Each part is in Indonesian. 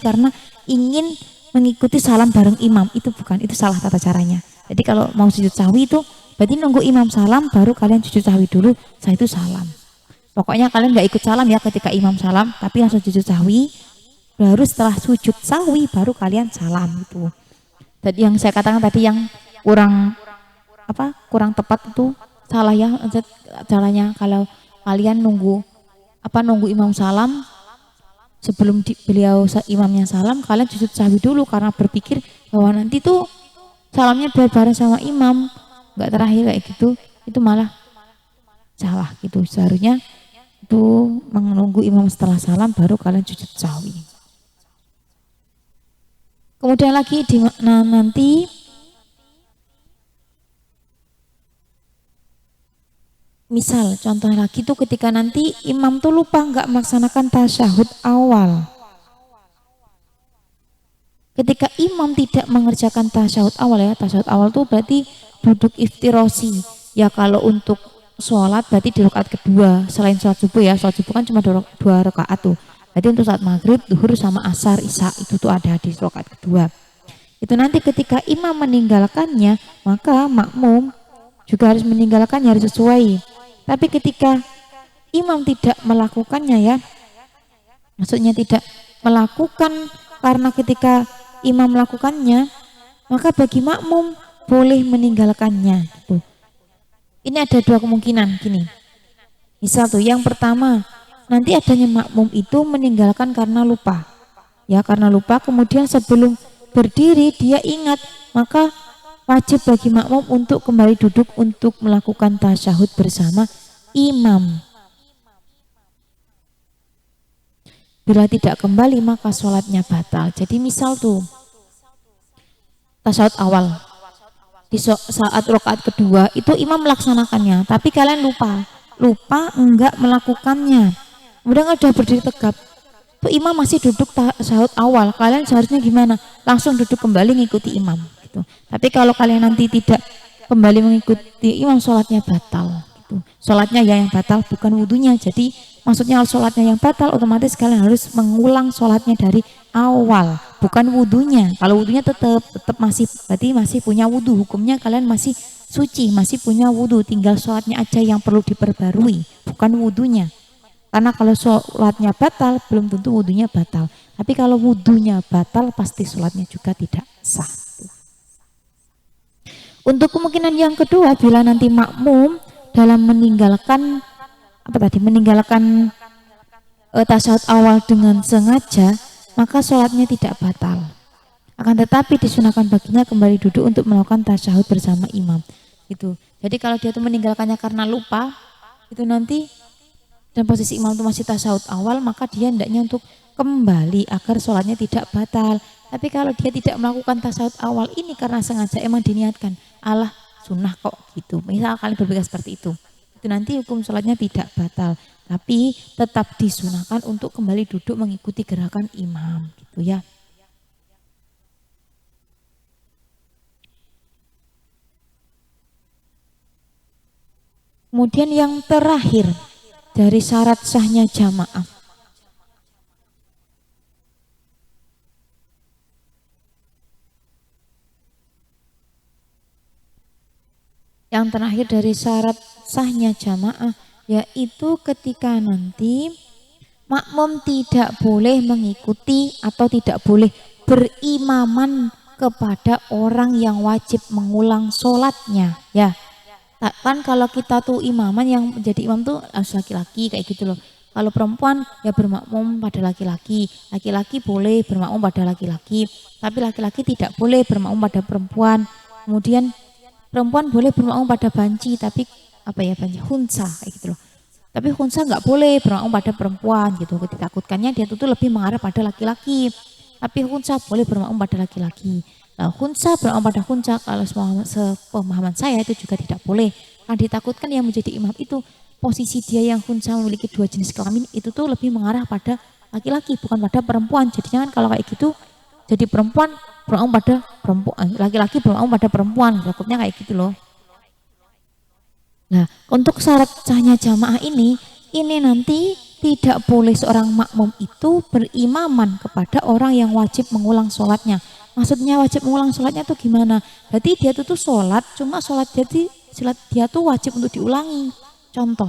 karena ingin mengikuti salam bareng imam. Itu bukan, itu salah tata caranya. Jadi kalau mau sujud sahwi itu berarti nunggu imam salam baru kalian sujud sahwi dulu, setelah itu salam. Pokoknya kalian nggak ikut salam ya ketika imam salam, tapi langsung sujud sahwi, baru setelah sujud sahwi baru kalian salam itu. Tadi yang saya katakan tadi yang kurang tepat itu salah ya, caranya kalau kalian nunggu imam salam, sebelum imamnya salam kalian sujud sahwi dulu karena berpikir bahwa nanti tuh salamnya bareng sama imam, nggak terakhir kayak gitu, itu malah salah gitu. Seharusnya itu menunggu imam setelah salam baru kalian sujud sahwi. Kemudian lagi di mana nanti misal contoh lagi tuh ketika nanti imam tuh lupa nggak melaksanakan tasyahud awal. Ketika imam tidak mengerjakan tasyahud awal ya, tasyahud awal tuh berarti duduk iftirosi. Ya kalau untuk sholat berarti di rakaat kedua selain sholat subuh ya, sholat subuh kan cuma 2 rakaat tuh. Berarti untuk saat maghrib, zuhur sama asar, isya itu tuh ada di rakaat kedua. Itu nanti ketika imam meninggalkannya, maka makmum juga harus meninggalkannya, harus sesuai. Tapi ketika imam tidak melakukannya ya, maksudnya tidak melakukan karena ketika imam melakukannya, maka bagi makmum boleh meninggalkannya gitu. Ini ada 2 kemungkinan gini. Misal tuh yang pertama, nanti adanya makmum itu meninggalkan karena lupa. Ya, karena lupa kemudian sebelum berdiri dia ingat, maka wajib bagi makmum untuk kembali duduk untuk melakukan tasyahud bersama imam. Bila tidak kembali maka sholatnya batal. Jadi misal tuh tasyahud awal di saat rakaat kedua itu imam melaksanakannya, tapi kalian lupa enggak melakukannya. Kemudian udah berdiri tegap, tuh imam masih duduk tasyahud awal, kalian seharusnya gimana? Langsung duduk kembali ngikuti imam gitu. Tapi kalau kalian nanti tidak kembali mengikuti imam, sholatnya batal gitu. Sholatnya ya yang batal, bukan wudhunya. Jadi maksudnya sholatnya yang batal, otomatis kalian harus mengulang sholatnya dari awal, bukan wudhunya. Kalau wudhunya tetap masih, berarti masih punya wudhu, hukumnya kalian masih suci, masih punya wudhu, tinggal sholatnya aja yang perlu diperbarui, bukan wudhunya. Karena kalau sholatnya batal, belum tentu wudhunya batal. Tapi kalau wudhunya batal, pasti sholatnya juga tidak sah. Untuk kemungkinan yang kedua, bila nanti makmum dalam meninggalkan tasyahud awal dengan sengaja, maka sholatnya tidak batal. Akan tetapi disunahkan baginya kembali duduk untuk melakukan tasyahud bersama imam. Itu. Jadi kalau dia itu meninggalkannya karena lupa, itu nanti dan posisi imam itu masih tasyahud awal, maka dia hendaknya untuk kembali agar sholatnya tidak batal. Tapi kalau dia tidak melakukan tasyahud awal ini karena sengaja, emang diniatkan, alah sunnah kok gitu. Misal kalian berpikir seperti itu nanti hukum sholatnya tidak batal, tapi tetap disunahkan untuk kembali duduk mengikuti gerakan imam gitu ya. Kemudian yang terakhir dari syarat sahnya jamaah, yang terakhir dari syarat sahnya jamaah yaitu ketika nanti makmum tidak boleh mengikuti atau tidak boleh berimaman kepada orang yang wajib mengulang sholatnya ya. Kan kalau kita tuh imaman, yang menjadi imam tuh harus laki-laki kayak gitu loh. Kalau perempuan ya bermakmum pada laki-laki, laki-laki boleh bermakmum pada laki-laki, tapi laki-laki tidak boleh bermakmum pada perempuan. Kemudian perempuan boleh bermakmum pada banci, tapi banci khunsa kayak gitu loh. Tapi khunsa nggak boleh bermakmum pada perempuan gitu. Ditakutkannya dia tuh lebih mengarah pada laki-laki. Tapi khunsa boleh bermakmum pada laki-laki. Nah, khunsa bermakmum pada khunsa, kalau sepemahaman saya itu juga tidak boleh. Karena ditakutkan yang menjadi imam itu posisi dia yang khunsa memiliki 2 jenis kelamin itu tuh lebih mengarah pada laki-laki, bukan pada perempuan. Jadinya kan kalau kayak gitu jadi perempuan bermakmum pada perempuan, laki-laki bermakmum pada perempuan, takutnya kayak gitu loh. Nah, untuk syarat sahnya jamaah ini nanti tidak boleh seorang makmum itu berimaman kepada orang yang wajib mengulang sholatnya. Maksudnya wajib mengulang sholatnya tuh gimana? Berarti dia tuh sholat, cuma sholat dia tuh wajib untuk diulangi. Contoh,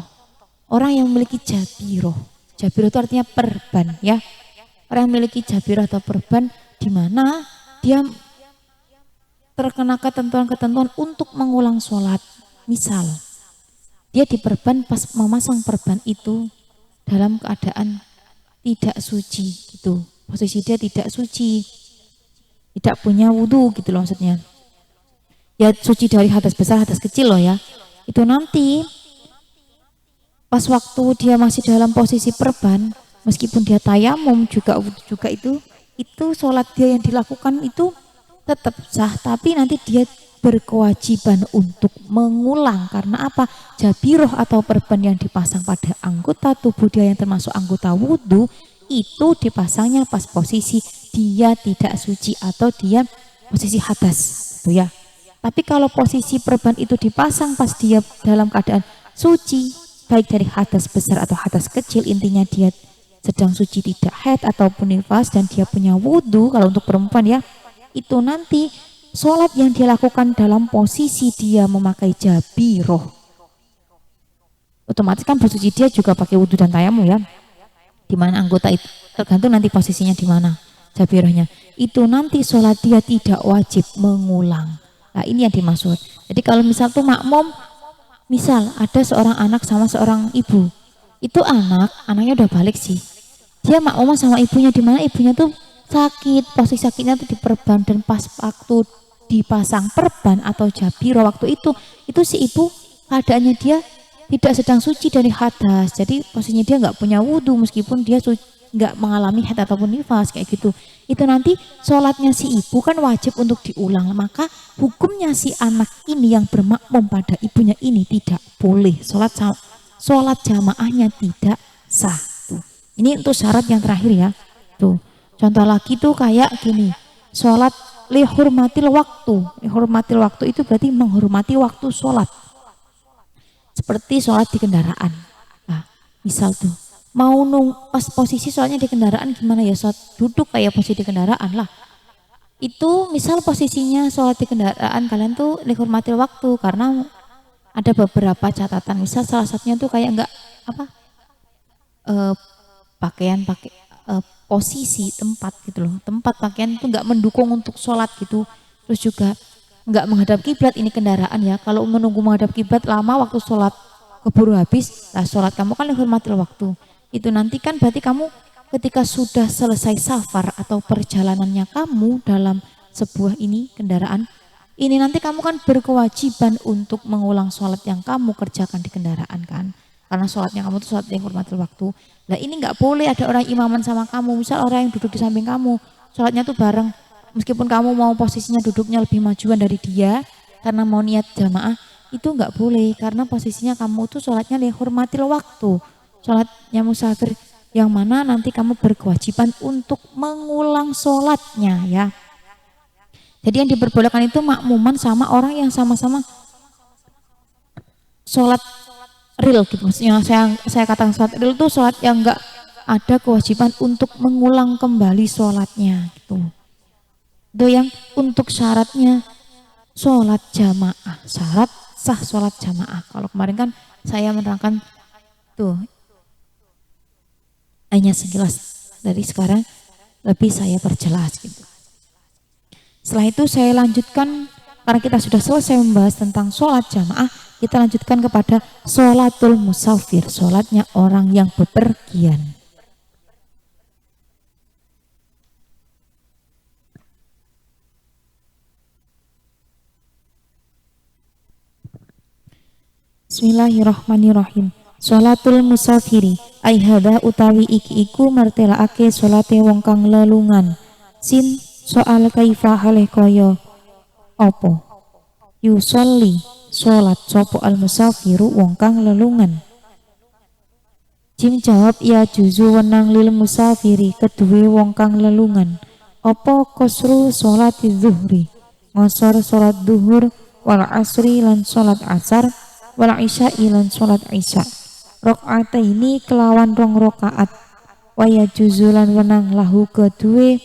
orang yang memiliki jabiroh. Jabiroh itu artinya perban ya. Orang yang memiliki jabiroh atau perban di mana dia terkena ketentuan-ketentuan untuk mengulang sholat. Misal, dia diperban pas memasang perban itu dalam keadaan tidak suci gitu. Posisi dia tidak suci, tidak punya wudhu gitu loh maksudnya. Ya suci dari hadas besar, hadas kecil loh ya. Itu nanti pas waktu dia masih dalam posisi perban, meskipun dia tayamum juga itu sholat dia yang dilakukan itu tetap sah, tapi nanti dia berkewajiban untuk mengulang. Karena apa? Jabiroh atau perban yang dipasang pada anggota tubuh dia yang termasuk anggota wudhu itu dipasangnya pas posisi dia tidak suci atau dia posisi hadas gitu ya. Tapi kalau posisi perban itu dipasang pas dia dalam keadaan suci, baik dari hadas besar atau hadas kecil, intinya dia sedang suci, tidak haid ataupun nifas, dan dia punya wudhu kalau untuk perempuan ya, itu nanti sholat yang dilakukan dalam posisi dia memakai jabiroh, otomatis kan posisi dia juga pakai wudhu dan tayamum ya. Di mana anggota itu tergantung nanti posisinya di mana jabirohnya. Itu nanti sholat dia tidak wajib mengulang. Nah ini yang dimaksud. Jadi kalau misal tuh makmum, misal ada seorang anak sama seorang ibu, itu anaknya udah balik sih, dia makmum sama ibunya, di mana ibunya tuh sakit, posisi sakitnya tuh diperban, dan pas waktu dipasang perban atau jabiro waktu itu si ibu keadaannya dia tidak sedang suci dari hadas, jadi posisinya dia nggak punya wudhu meskipun dia nggak mengalami haid ataupun nifas kayak gitu. Itu nanti sholatnya si ibu kan wajib untuk diulang, maka hukumnya si anak ini yang bermakmum pada ibunya ini tidak boleh sholat jamaahnya tidak sah. Tuh. Ini untuk syarat yang terakhir ya. Tuh contoh lagi tuh kayak gini, sholat lihurmatil waktu. Lihurmatil waktu itu berarti menghormati waktu sholat, seperti sholat di kendaraan. Nah, misal tuh mau pas posisi sholatnya di kendaraan gimana ya, sholat duduk kayak posisi di kendaraan lah. Itu misal posisinya sholat di kendaraan kalian tuh lihurmatil waktu, karena ada beberapa catatan. Misal salah satunya tuh kayak enggak posisi tempat gitu loh, tempat pakaian itu nggak mendukung untuk sholat gitu. Terus juga nggak menghadap kiblat, ini kendaraan ya, kalau menunggu menghadap kiblat lama, waktu sholat keburu habis, lah sholat kamu kan dihormatil waktu. Itu nanti kan berarti kamu ketika sudah selesai safar atau perjalanannya kamu dalam sebuah kendaraan ini, nanti kamu kan berkewajiban untuk mengulang sholat yang kamu kerjakan di kendaraan kan, karena sholatnya kamu tuh sholat yang hormatil waktu. Nah ini nggak boleh ada orang imaman sama kamu, misal orang yang duduk di samping kamu, sholatnya tuh bareng, meskipun kamu mau posisinya duduknya lebih majuan dari dia karena mau niat jamaah, itu nggak boleh, karena posisinya kamu tuh sholatnya hormatil waktu, sholatnya musafir, yang mana nanti kamu berkewajiban untuk mengulang sholatnya ya. Jadi yang diperbolehkan itu makmuman sama orang yang sama-sama sholat real gitu, maksudnya saya katakan sholat real itu sholat yang enggak ada kewajiban untuk mengulang kembali sholatnya gitu. Itu yang untuk syaratnya sholat jamaah, syarat sah sholat jamaah. Kalau kemarin kan saya menerangkan tuh hanya sekilas, dari sekarang lebih saya perjelas gitu. Setelah itu saya lanjutkan, karena kita sudah selesai membahas tentang sholat jamaah, kita lanjutkan kepada sholatul musafir, sholatnya orang yang bepergian. Bismillahirrahmanirrahim. Sholatul musafiri ai hada utawi iki iku martelaake sholate wong kang lelungan. Sin soal kaifa halih kaya apa yusolli sholat sopo al musafiru wong kang lelungan. Jim jawab ya juzu wenang lil musafiri kedue wong kang lelungan apa kosru sholat zuhri, ngosor sholat duhur, wal asri lan sholat asar, wal isya lan sholat isya, ini kelawan rong rakaat waya juzulan wenang lahu kedue